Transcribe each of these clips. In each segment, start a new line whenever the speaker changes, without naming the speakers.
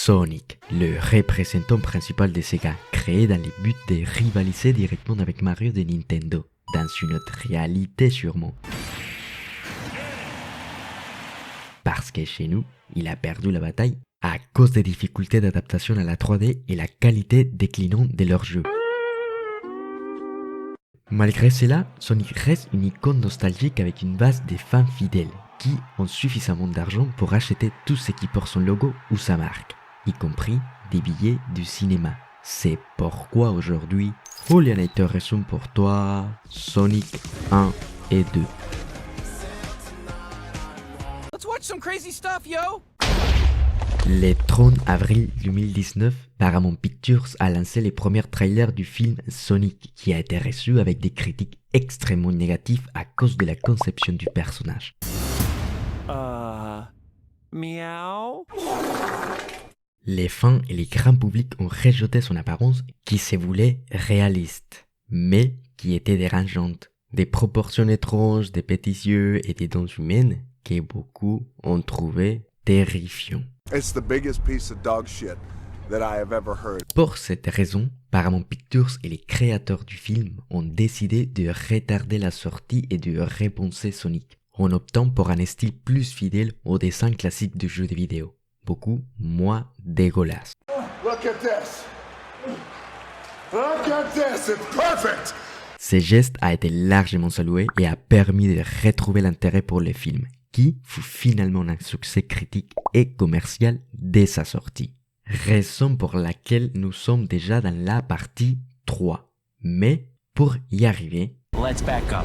Sonic, le représentant principal de Sega, créé dans le but de rivaliser directement avec Mario de Nintendo, dans une autre réalité sûrement. Parce que chez nous, il a perdu la bataille à cause des difficultés d'adaptation à la 3D et la qualité déclinante de leur jeu. Malgré cela, Sonic reste une icône nostalgique avec une base de fans fidèles qui ont suffisamment d'argent pour acheter tout ce qui porte son logo ou sa marque, y compris des billets du cinéma. C'est pourquoi aujourd'hui, Julianator résume pour toi Sonic 1 et 2.
Let's watch some crazy stuff, yo!
Le 30 avril 2019, Paramount Pictures a lancé les premiers trailers du film Sonic, qui a été reçu avec des critiques extrêmement négatives à cause de la conception du personnage.
Meow?
Les fans et les grands publics ont rejeté son apparence qui se voulait réaliste, mais qui était dérangeante. Des proportions étranges, des petits yeux et des dents humaines que beaucoup ont trouvé terrifiants.
It's the biggest piece of dog shit that I have ever heard.
Pour cette raison, Paramount Pictures et les créateurs du film ont décidé de retarder la sortie et de repenser Sonic, en optant pour un style plus fidèle au dessin classique de jeux de vidéo, beaucoup moins dégueulasse.
Look at this. Look at this. It's perfect.
Ce geste a été largement salué et a permis de retrouver l'intérêt pour le film, qui fut finalement un succès critique et commercial dès sa sortie. Raison pour laquelle nous sommes déjà dans la partie 3. Mais pour y arriver,
Let's back up.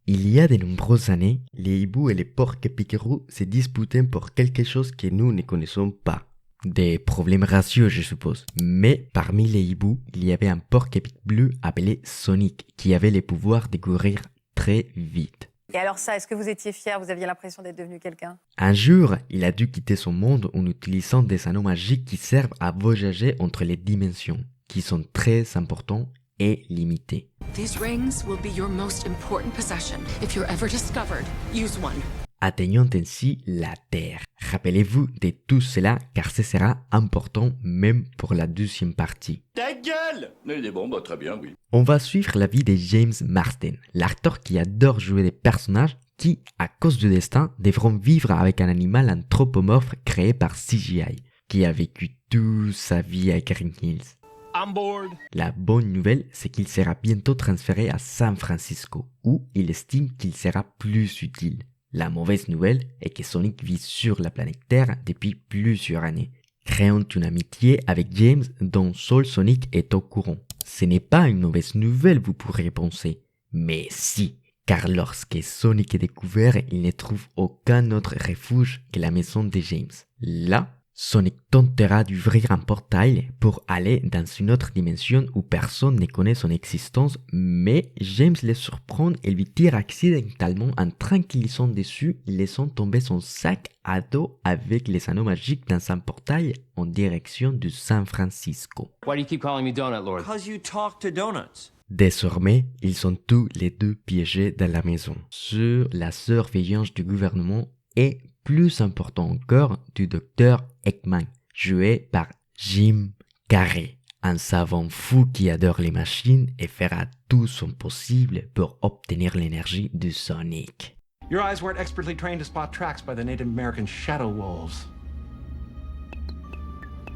il y a de nombreuses années, les hiboux et les porcs-piquerous se disputaient pour quelque chose que nous ne connaissons pas. Des problèmes raciaux, je suppose. Mais parmi les hiboux, il y avait un porc-épic bleu appelé Sonic, qui avait le pouvoir de courir très vite.
Et alors ça, est-ce que vous étiez fier? Vous aviez l'impression d'être devenu quelqu'un?
Un jour, il a dû quitter son monde en utilisant des anneaux magiques qui servent à voyager entre les dimensions, qui sont très importants et limités.
These rings will be your most important possession. If you're ever discovered, use one.
Atteignant ainsi la Terre. Rappelez-vous de tout cela car ce sera important même pour la deuxième partie.
Ta gueule! Il est bon, bah très bien, oui.
On va suivre la vie de James Marsden, l'acteur qui adore jouer des personnages qui, à cause du destin, devront vivre avec un animal anthropomorphe créé par CGI, qui a vécu toute sa vie à Green Hills.
I'm bored.
La bonne nouvelle, c'est qu'il sera bientôt transféré à San Francisco, où il estime qu'il sera plus utile. La mauvaise nouvelle est que Sonic vit sur la planète Terre depuis plusieurs années, créant une amitié avec James dont seul Sonic est au courant. Ce n'est pas une mauvaise nouvelle, vous pourriez penser. Mais si, car lorsque Sonic est découvert, il ne trouve aucun autre refuge que la maison de James. Là, Sonic tentera d'ouvrir un portail pour aller dans une autre dimension où personne ne connaît son existence, mais James le surprend et lui tire accidentellement en tranquillisant dessus, laissant tomber son sac à dos avec les anneaux magiques dans un portail en direction de San Francisco.
Why do you keep calling me Donut Lord?
Because you talk to donuts.
Désormais, ils sont tous les deux piégés dans la maison, sur la surveillance du gouvernement et, plus important encore, du docteur Eggman, joué par Jim Carrey, un savant fou qui adore les machines et fera tout son possible pour obtenir l'énergie de Sonic.
Your eyes weren't expertly trained to spot tracks by the Native American shadow wolves.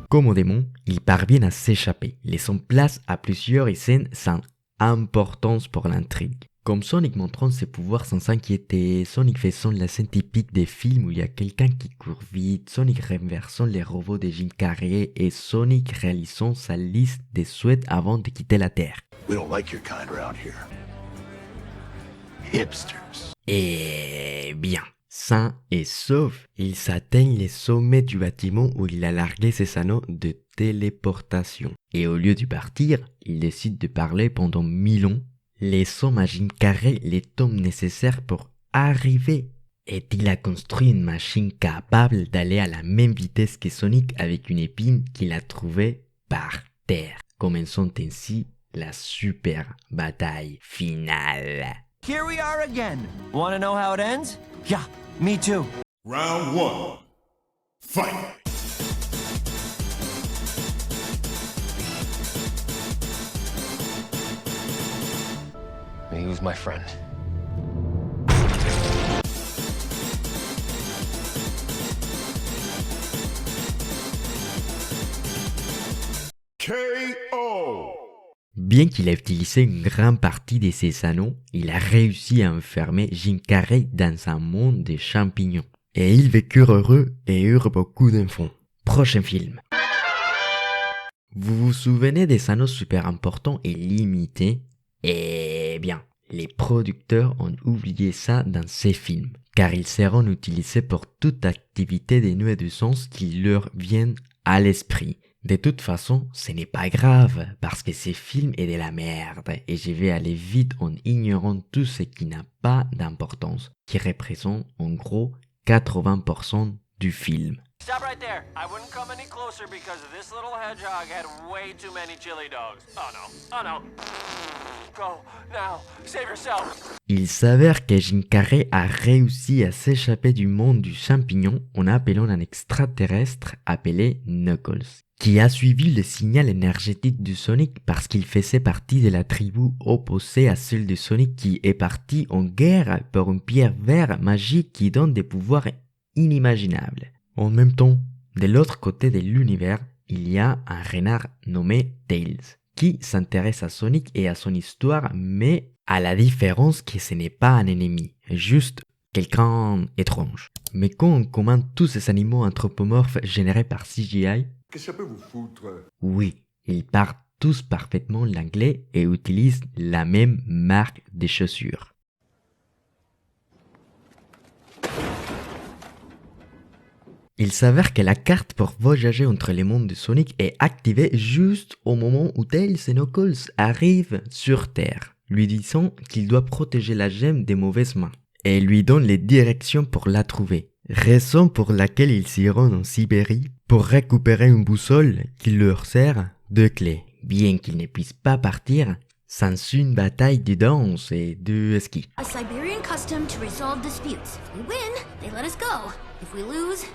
Commodément, il parvient à s'échapper, laissant place à plusieurs scènes sans importance pour l'intrigue. Comme Sonic montrant ses pouvoirs sans s'inquiéter, Sonic faisant la scène typique des films où il y a quelqu'un qui court vite, Sonic renversant les robots de Jim Carrey et Sonic réalisant sa liste des souhaits avant de quitter la Terre.
We don't like your kind around here. Hipsters.
Et bien, sain et sauf, ils atteignent les sommets du bâtiment où il a largué ses anneaux de téléportation. Et au lieu de partir, il décide de parler pendant 1000 ans, laissant à Jim Carrey les tomes nécessaires pour arriver. Et il a construit une machine capable d'aller à la même vitesse que Sonic avec une épine qu'il a trouvée par terre, commençant ainsi la super bataille finale.
Here we are again. Want to know how it ends? Yeah, me too.
Round one. Fight.
He was my friend.
KO.
Bien qu'il ait utilisé une grande partie de ses anneaux, il a réussi à enfermer Jim Carrey dans un monde de champignons. Et ils vécurent heureux et eurent beaucoup d'enfants. Prochain film. Vous vous souvenez des anneaux super importants et limités? Eh bien, les producteurs ont oublié ça dans ces films, car ils seront utilisés pour toute activité dénuée de sens qui leur vienne à l'esprit. De toute façon, ce n'est pas grave, parce que ces films est de la merde, et je vais aller vite en ignorant tout ce qui n'a pas d'importance, qui représente en gros 80% du film.
Stop right there. I wouldn't come any closer because this little hedgehog had way too many chili dogs. Oh no. Oh no. Go. Now. Save yourself.
Il s'avère que Jim Carrey a réussi à s'échapper du monde du champignon en appelant un extraterrestre appelé Knuckles, qui a suivi le signal énergétique de Sonic parce qu'il faisait partie de la tribu opposée à celle de Sonic qui est partie en guerre pour une pierre verte magique qui donne des pouvoirs inimaginables. En même temps, de l'autre côté de l'univers, il y a un renard nommé Tails, qui s'intéresse à Sonic et à son histoire, mais à la différence que ce n'est pas un ennemi, juste quelqu'un étrange. Mais quand on commande tous ces animaux anthropomorphes générés par CGI,
Qu'est-ce que ça peut vous foutre?
oui, ils parlent tous parfaitement l'anglais et utilisent la même marque de chaussures. Il s'avère que la carte pour voyager entre les mondes de Sonic est activée juste au moment où Tails et Knuckles arrivent sur Terre, lui disant qu'il doit protéger la gemme des mauvaises mains, et lui donne les directions pour la trouver. Raison pour laquelle ils s'iront en Sibérie pour récupérer une boussole qui leur sert de clé. Bien qu'ils ne puissent pas partir, s'ensuit une bataille de danse et de ski.
A Siberian custom to resolve disputes. If we win, they let us go. If we lose...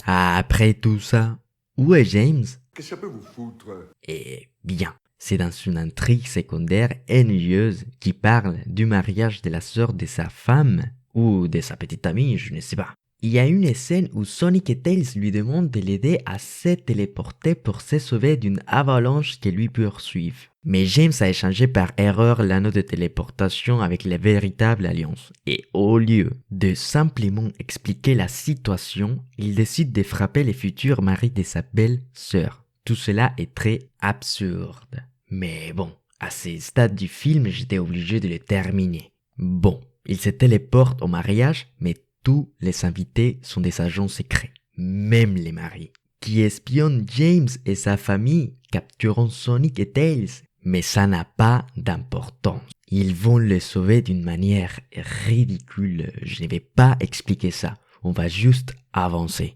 Après tout ça, où est James?
Qu'est-ce que ça peut vous foutre?
Eh bien, c'est dans une intrigue secondaire ennuyeuse qui parle du mariage de la sœur de sa femme ou de sa petite amie, je ne sais pas. Il y a une scène où Sonic et Tails lui demandent de l'aider à se téléporter pour se sauver d'une avalanche qui lui poursuive. Mais James a échangé par erreur l'anneau de téléportation avec la véritable alliance. Et au lieu de simplement expliquer la situation, il décide de frapper le futur mari de sa belle-sœur. Tout cela est très absurde. Mais bon, à ce stade du film, j'étais obligé de le terminer. Bon, il se téléporte au mariage, mais tous les invités sont des agents secrets, même les maris, qui espionnent James et sa famille, capturant Sonic et Tails. Mais ça n'a pas d'importance. Ils vont le sauver d'une manière ridicule. Je ne vais pas expliquer ça. On va juste avancer.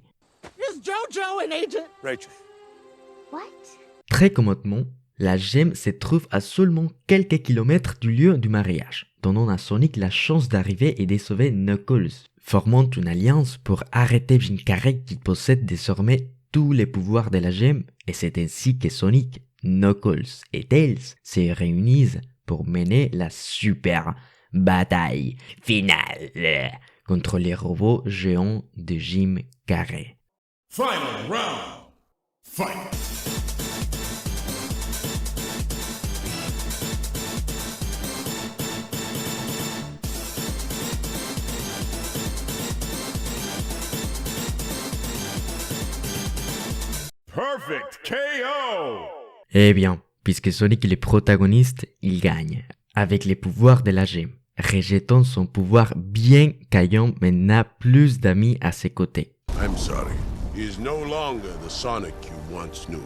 Is JoJo an agent?
Rachel.
What?
Très commodement, la gemme se trouve à seulement quelques kilomètres du lieu du mariage, donnant à Sonic la chance d'arriver et de sauver Knuckles, formant une alliance pour arrêter Jim Carrey qui possède désormais tous les pouvoirs de la gemme, et c'est ainsi que Sonic, Knuckles et Tails se réunissent pour mener la super bataille finale contre les robots géants de Jim Carrey.
Final round. Fight. Perfect KO.
Eh bien, puisque Sonic est le protagoniste, il gagne, avec les pouvoirs de la gemme, rejetant son pouvoir bien qu'ayant maintenant plus d'amis à ses côtés.
I'm sorry. He is no longer the Sonic you once knew.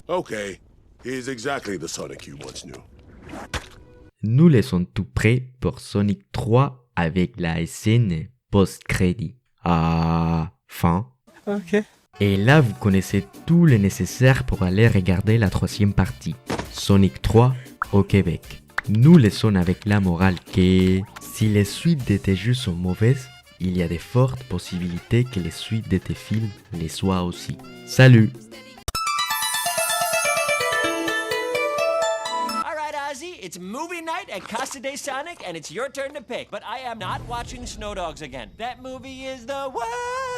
Okay, he is exactly the Sonic you once knew.
Nous laissons tout prêt pour Sonic 3 avec la scène post-crédit. Fin.
Ok.
Et là, vous connaissez tout le nécessaire pour aller regarder la troisième partie, Sonic 3 au Québec. Nous laissons avec la morale que si les suites de tes jeux sont mauvaises, il y a de fortes possibilités que les suites de tes films les soient aussi. Salut!
All right, Ozzy, it's movie night at Casa de Sonic, and it's your turn to pick. But I am not watching Snow Dogs again. That movie is the worst.